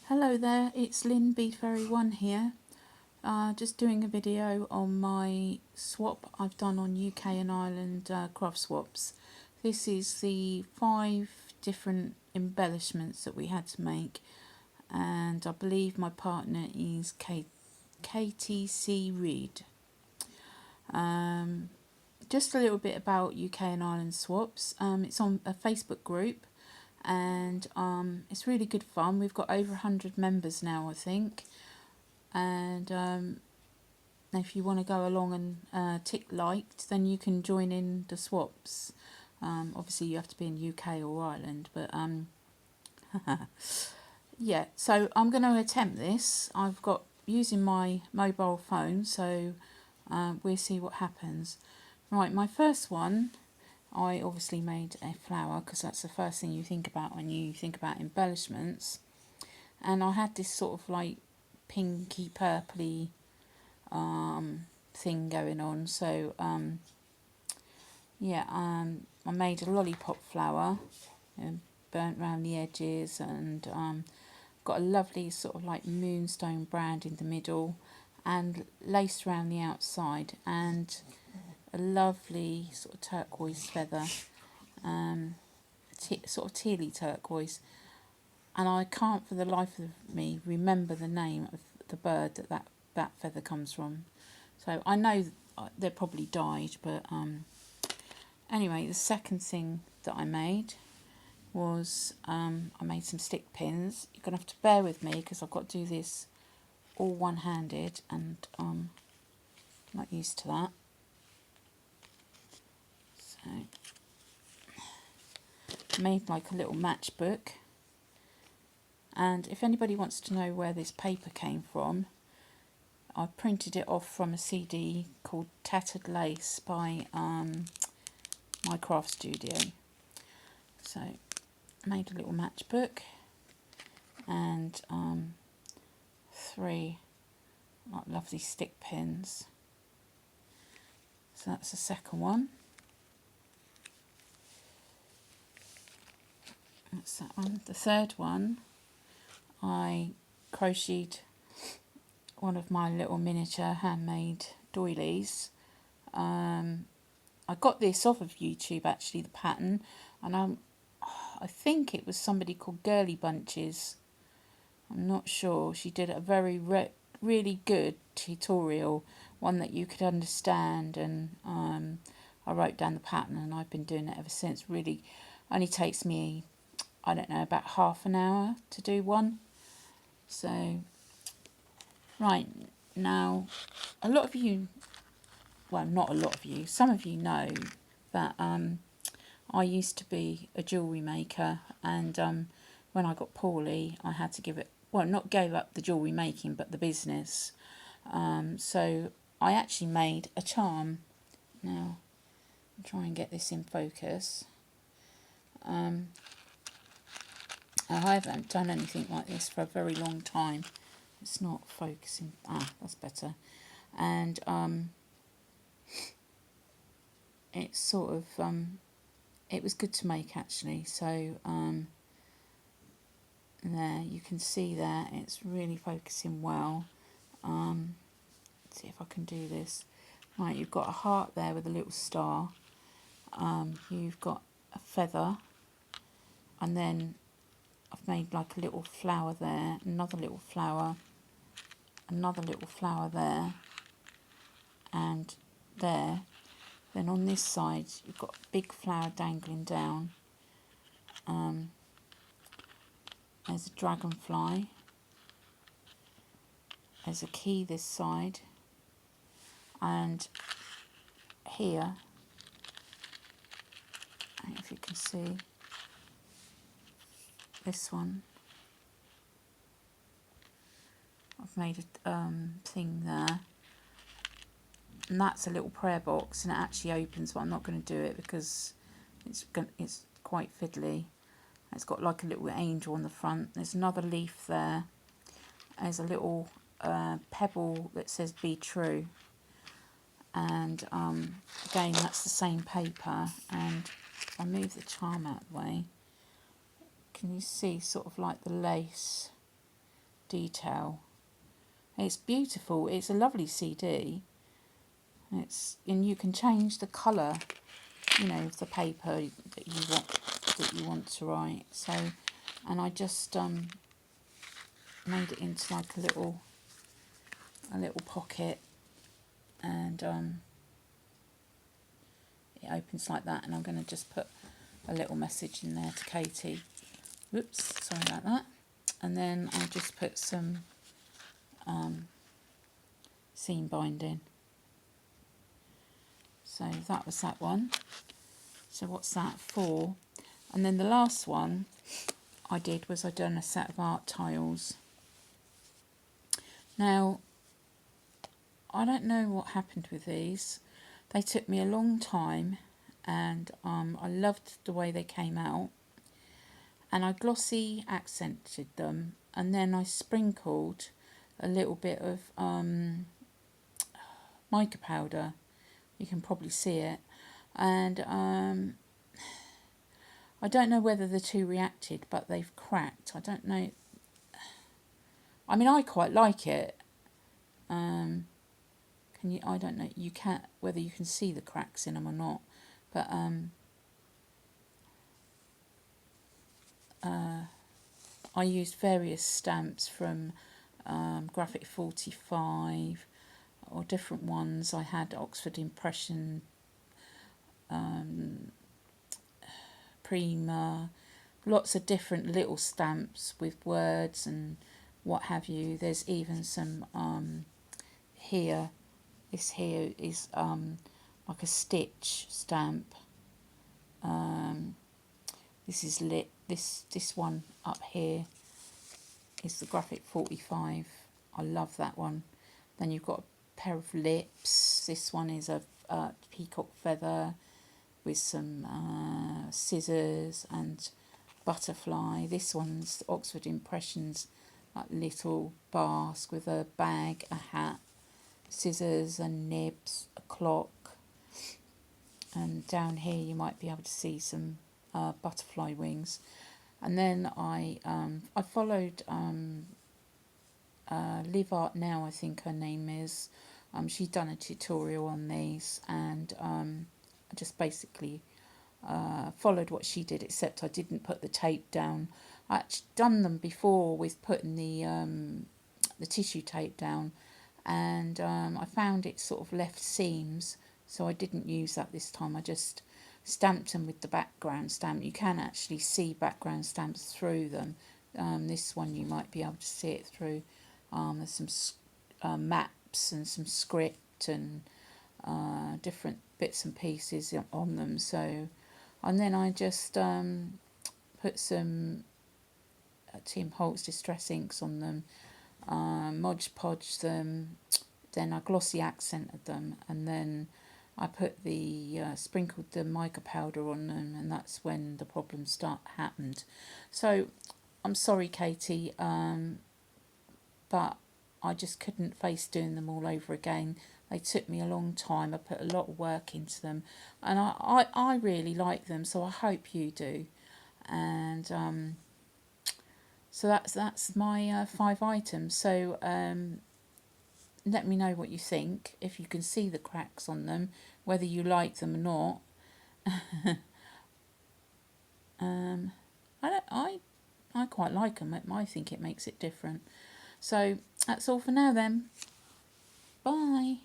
Hello there, it's Lynn Beadfairy1 here. Just doing a video on my swap I've done on UK and Ireland craft swaps. This is the 5 different embellishments that we had to make, and I believe my partner is KTC Reed. Just a little bit about UK and Ireland swaps. It's on a Facebook group, and it's really good fun. We've got over 100 members now, I think, and if you want to go along and tick liked, then you can join in the swaps. Obviously you have to be in UK or Ireland, but yeah, so I'm going to attempt this. I've got using my mobile phone, so we'll see what happens. Right, my first one, I obviously made a flower because that's the first thing you think about when you think about embellishments. And I had this sort of like pinky purpley thing going on. So I made a lollipop flower and burnt round the edges, and got a lovely sort of like moonstone brand in the middle and lace around the outside, and a lovely sort of turquoise feather, sort of tealy turquoise, and I can't for the life of me remember the name of the bird that feather comes from. So I know they probably died, but anyway, the second thing that I made was I made some stick pins. You're going to have to bear with me because I've got to do this all one-handed, and I'm not used to that. So I made like a little matchbook, and if anybody wants to know where this paper came from, I printed it off from a CD called Tattered Lace by my craft studio. So I made a little matchbook and 3 like lovely stick pins. So that's the second one. That's that one. The third one, I crocheted one of my little miniature handmade doilies. I got this off of YouTube actually, the pattern, and I think it was somebody called Girly Bunches. I'm not sure. She did a very really good tutorial, one that you could understand, and I wrote down the pattern, and I've been doing it ever since. Really only takes me, I don't know, about half an hour to do one. So right, now a lot of you, well, not a lot of you, some of you know that I used to be a jewellery maker, and when I got poorly I had to give it, well, not gave up the jewellery making but the business. So I actually made a charm. Now I'll try and get this in focus. I haven't done anything like this for a very long time. It's not focusing. That's better. And it's sort of it was good to make actually. So there you can see there it's really focusing well. Let's see if I can do this. Right, you've got a heart there with a little star. You've got a feather, and then I've made like a little flower there, another little flower there, and there. Then on this side you've got a big flower dangling down. There's a dragonfly. There's a key this side, and here, I don't know if you can see this one, I've made a thing there, and that's a little prayer box, and it actually opens, but I'm not going to do it because it's quite fiddly. It's got like a little angel on the front. There's another leaf there. There's a little pebble that says "Be True," and again that's the same paper. And if I move the charm out of the way, can you see sort of like the lace detail. It's beautiful. It's a lovely CD. And you can change the colour, you know, of the paper that you want to write. So, and I just made it into like a little pocket, and it opens like that. And I'm going to just put a little message in there to Katie. Whoops, sorry about that. And then I'll just put some seam binding. So that was that one. So what's that for? And then the last one I did was I done a set of art tiles. Now, I don't know what happened with these. They took me a long time, and I loved the way they came out. And I glossy accented them, and then I sprinkled a little bit of mica powder. You can probably see it. And I don't know whether the two reacted, but they've cracked. I don't know. I mean, I quite like it. Can you? I don't know. You can't, whether you can see the cracks in them or not. But I used various stamps from Graphic 45 or different ones. I had Oxford Impression, Prima, lots of different little stamps with words and what have you. There's even some here. This here is like a stitch stamp. This is lit. This one up here is the Graphic 45. I love that one. Then you've got a pair of lips. This one is a peacock feather with some scissors and butterfly. This one's Oxford Impressions, like little basque with a bag, a hat, scissors and nibs, a clock. And down here you might be able to see some butterfly wings. And then I followed Live Art Now, I think her name is. She's done a tutorial on these, and I just basically followed what she did, except I didn't put the tape down. I actually done them before with putting the tissue tape down, and I found it sort of left seams, so I didn't use that this time. I just stamped them with the background stamp. You can actually see background stamps through them. This one you might be able to see it through. There's some maps and some script and different bits and pieces on them. So, and then I just put some Tim Holtz Distress Inks on them, Mod Podge them, then I glossy accented them, and then I put the sprinkled the mica powder on them, and that's when the problem happened. So I'm sorry, Katie, but I just couldn't face doing them all over again. They took me a long time. I put a lot of work into them, and I really like them, so I hope you do. And so that's my 5 items. So let me know what you think, if you can see the cracks on them, whether you like them or not. I quite like them. I think it makes it different. So that's all for now then. Bye.